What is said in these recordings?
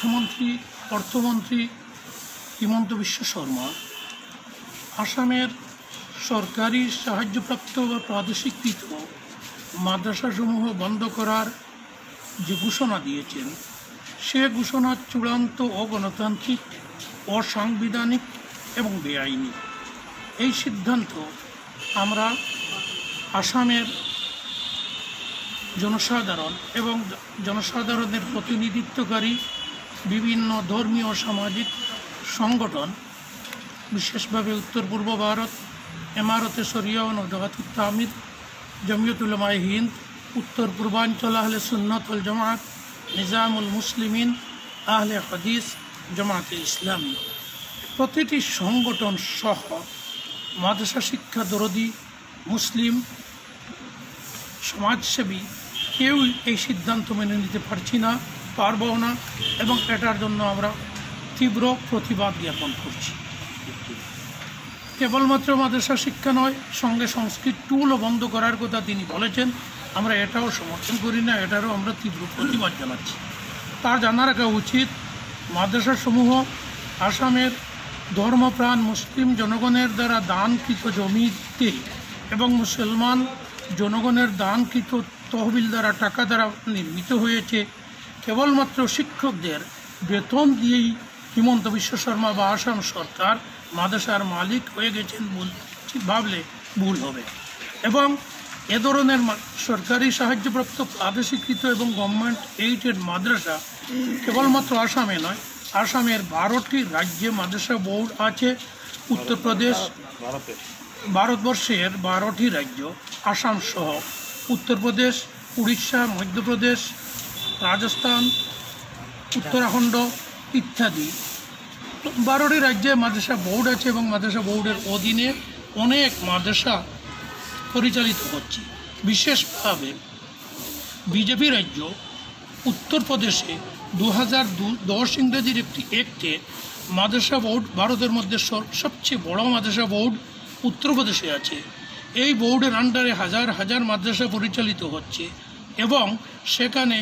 মুখ্যমন্ত্রী অর্থমন্ত্রী হিমন্ত বিশ্ব শর্মা আসামের সরকারি সাহায্যপ্রাপ্ত বা প্রাদেশিককৃত মাদ্রাসাসমূহ বন্ধ করার যে ঘোষণা দিয়েছেন সে ঘোষণা চূড়ান্ত অগণতান্ত্রিক, অসাংবিধানিক এবং বেআইনি। এই সিদ্ধান্ত আমরা আসামের জনসাধারণ এবং জনসাধারণের প্রতিনিধিত্বকারী বিভিন্ন ধর্মীয় সামাজিক সংগঠন, বিশেষভাবে উত্তর পূর্ব ভারত এমারতে শরিয়া ও নওদাতুত তামির, জমিয়ত উলামায়ে হিন্দ, উত্তর পূর্বাঞ্চল আহলে সুন্নাত ওয়াল জামাত, নিজামুল মুসলিমিন, আহলে হাদিস, জামাতে ইসলামী, প্রতিটি সংগঠন সহ মাদ্রাসা শিক্ষা দরদি মুসলিম সমাজসেবী কেউ এই সিদ্ধান্ত মেনে নিতে পারবো না এবং এটার জন্য আমরা তীব্র প্রতিবাদ জ্ঞাপন করছি। কেবলমাত্র মাদ্রাসা শিক্ষা নয়, সঙ্গে সংস্কৃত টুলও বন্ধ করার কথা তিনি বলেছেন। আমরা এটাও সমর্থন করি না, এটারও আমরা তীব্র প্রতিবাদ জানাচ্ছি। তার জানা রাখা উচিত, মাদ্রাসাসমূহ আসামের ধর্মপ্রাণ মুসলিম জনগণের দ্বারা দানকৃত জমিতে এবং মুসলমান জনগণের দানকৃত তহবিল দ্বারা টাকা দ্বারা নির্মিত হয়েছে। কেবলমাত্র শিক্ষকদের বেতন দিয়েই হিমন্ত বিশ্ব শর্মা বা আসাম সরকার মাদ্রাসার মালিক হয়ে গেছেন ভাবলে ভুল হবে। এবং এ ধরনের সরকারি সাহায্যপ্রাপ্ত প্রাদেশিকৃত এবং গভর্নমেন্ট এইডেড মাদ্রাসা কেবলমাত্র আসামে নয়, আসামের 12টি রাজ্যে মাদ্রাসা বোর্ড আছে। উত্তরপ্রদেশ, ভারতবর্ষের 12টি রাজ্য আসাম সহ উত্তরপ্রদেশ, উড়িষ্যা, মধ্যপ্রদেশ, রাজস্থান, উত্তরাখণ্ড ইত্যাদি 12টি রাজ্যে মাদ্রাসা বোর্ড আছে এবং মাদ্রাসা বোর্ডের অধীনে অনেক মাদ্রাসা পরিচালিত হচ্ছে। বিশেষভাবে বিজেপি রাজ্য উত্তরপ্রদেশে 2010 ইংরেজির একটি অ্যাক্টে মাদ্রাসা বোর্ড, ভারতের মধ্যে সবচেয়ে বড় মাদ্রাসা বোর্ড উত্তরপ্রদেশে আছে। এই বোর্ডের আন্ডারে হাজার হাজার মাদ্রাসা পরিচালিত হচ্ছে এবং সেখানে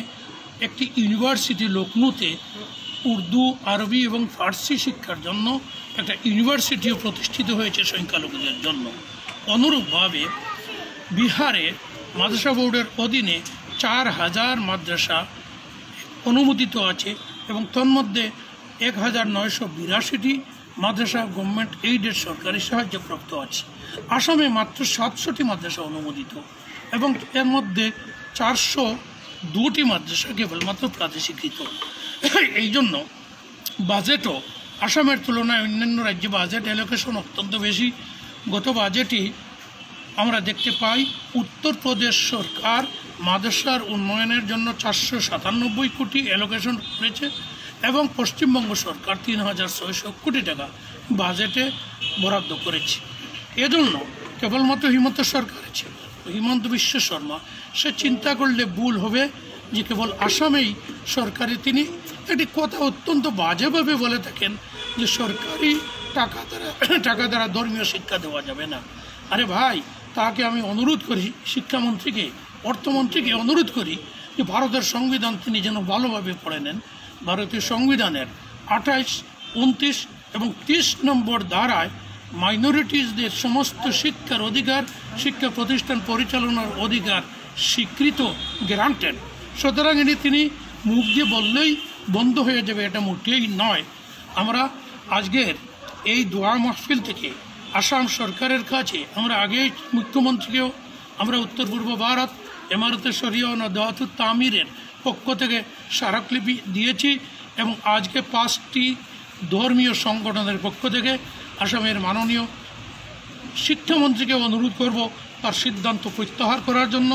একটি ইউনিভার্সিটি লখনউতে উর্দু, আরবি এবং ফার্সি শিক্ষার জন্য একটা ইউনিভার্সিটিও প্রতিষ্ঠিত হয়েছে সংখ্যালঘুদের জন্য। অনুরূপভাবে বিহারে মাদ্রাসা বোর্ডের অধীনে 4000 মাদ্রাসা অনুমোদিত আছে এবং তন্মধ্যে 1982টি মাদ্রাসা গভর্নমেন্ট এইডেড সরকারি সাহায্যপ্রাপ্ত আছে। আসামে মাত্র 700টি মাদ্রাসা অনুমোদিত এবং এর মধ্যে 402টি মাদ্রাসা কেবলমাত্র প্রাদেশিকৃত। এই জন্য বাজেটও আসামের তুলনায় অন্যান্য রাজ্যে বাজেট অ্যালোকেশন অত্যন্ত বেশি। গত বাজেটে আমরা দেখতে পাই উত্তরপ্রদেশ সরকার মাদ্রাসার উন্নয়নের জন্য 497 কোটি অ্যালোকেশন করেছে এবং পশ্চিমবঙ্গ সরকার 3600 কোটি টাকা বাজেটে বরাদ্দ করেছে। এজন্য কেবলমাত্র হিমন্ত বিশ্ব শর্মা সে চিন্তা করলে ভুল হবে যে কেবল আসামেই সরকারি, তিনি একটি কথা অত্যন্ত বাজেভাবে বলে থাকেন যে সরকারি টাকা দ্বারা ধর্মীয় শিক্ষা দেওয়া যাবে না। আরে ভাই, তাকে আমি অনুরোধ করি, শিক্ষামন্ত্রীকে, অর্থমন্ত্রীকে অনুরোধ করি যে ভারতের সংবিধান তিনি যেন ভালোভাবে পড়ে নেন। ভারতীয় সংবিধানের 28, 29 এবং 30 নম্বর ধারায় মাইনরিটিসদের সমস্ত শিক্ষার অধিকার, শিক্ষা প্রতিষ্ঠান পরিচালনার অধিকার স্বীকৃত, গ্রান্টেড। সুতরাং তিনি মুখ দিয়ে বললেই বন্ধ হয়ে যাবে এটা মোটেই নয়। আমরা আজকের এই দোয়া মাহফিল থেকে আসাম সরকারের কাছে আমরা আগেই মুখ্যমন্ত্রীকেও আমরা উত্তর পূর্ব ভারত এমারতে শরিয়া ও নওদাতুত তামিরের পক্ষ থেকে স্মারকলিপি দিয়েছি এবং আজকে 5টি ধর্মীয় সংগঠনের পক্ষ থেকে আসামের মাননীয় শিক্ষামন্ত্রীকে অনুরোধ করব তার সিদ্ধান্ত প্রত্যাহার করার জন্য।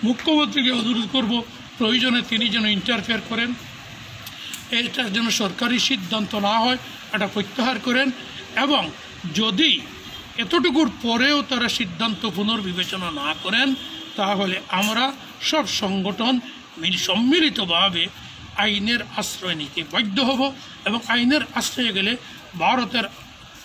মুখ্যমন্ত্রীকে অনুরোধ করব প্রয়োজনে তিনি যেন ইন্টারফেয়ার করেন, এটা যেন সরকারি সিদ্ধান্ত না হয়, এটা প্রত্যাহার করেন এবং যদি এতটুকুর পরেও তারা সিদ্ধান্ত পুনর্বিবেচনা না করেন তাহলে আমরা সব সংগঠন সম্মিলিতভাবে আইনের আশ্রয় নিতে বাধ্য হব এবং আইনের আশ্রয়ে গেলে ভারতের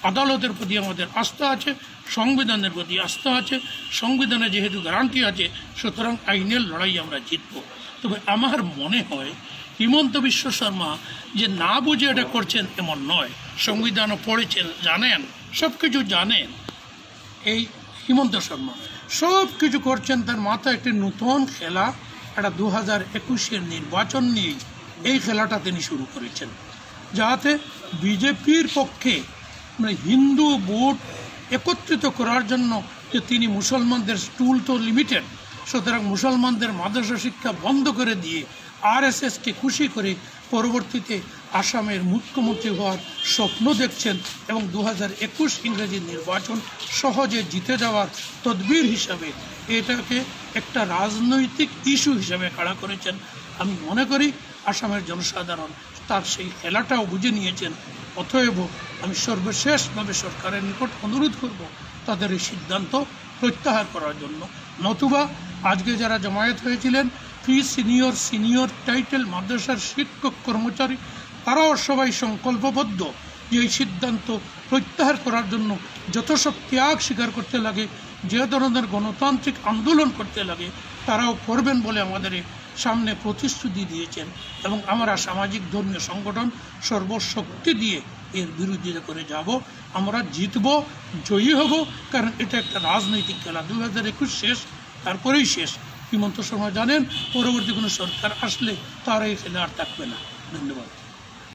আদালতের প্রতি আমাদের আস্থা আছে, সংবিধানের প্রতি আস্থা আছে। সংবিধানে যেহেতু গ্যারান্টি আছে, সুতরাং আইনের লড়াই আমরা জিতব। তবে আমার মনে হয় হিমন্ত বিশ্ব শর্মা যে না বুঝে এটা করছেন এমন নয়, সংবিধানও পড়েছেন, জানেন, সব কিছু জানেন। এই হিমন্ত শর্মা সব কিছু করছেন, তার মাথায় একটি নতুন খেলা, একটা 2021-এর নির্বাচন নিয়েই এই খেলাটা তিনি শুরু করেছেন, যাতে বিজেপির পক্ষে মানে হিন্দু ভোট একত্রিত করার জন্য যে তিনি মুসলমানদের স্টুল তো লিমিটেড, সুতরাং মুসলমানদের মাদ্রাসা শিক্ষা বন্ধ করে দিয়ে আরএসএসকে খুশি করে পরবর্তীতে আসামের মুখ্যমন্ত্রী হওয়ার স্বপ্ন দেখছেন এবং 2021 ইংরেজি নির্বাচন সহজে জিতে যাওয়ার তদবির হিসাবে এটাকে একটা রাজনৈতিক ইস্যু হিসাবে খাড়া করেছেন। আমি মনে করি আসামের জনসাধারণ তার সেই খেলাটাও বুঝে নিয়েছেন। অতএব আমি সর্বশেষভাবে সরকারের নিকট অনুরোধ করব তাদের এই সিদ্ধান্ত প্রত্যাহার করার জন্য, নতুবা আজকে যারা জমায়েত হয়েছিলেন প্রি সিনিয়র টাইটেল মাদ্রাসার শিক্ষক কর্মচারী, তারাও সবাই সংকল্পবদ্ধ যে এই সিদ্ধান্ত প্রত্যাহার করার জন্য যত সব ত্যাগ স্বীকার করতে লাগে, যে ধরনের গণতান্ত্রিক আন্দোলন করতে লাগে তারাও করবেন বলে আমাদের সামনে প্রতিশ্রুতি দিয়েছেন এবং আমরা সামাজিক ধর্মীয় সংগঠন সর্বশক্তি দিয়ে এর বিরোধিতা করে যাব। আমরা জিতব, জয়ী হব, কারণ এটা একটা রাজনৈতিক খেলা। 2021 শেষ, তারপরেই শেষ। হিমন্ত শর্মা জানেন পরবর্তী কোনো সরকার আসলে তার এই খেলা আর থাকবে না। ধন্যবাদ।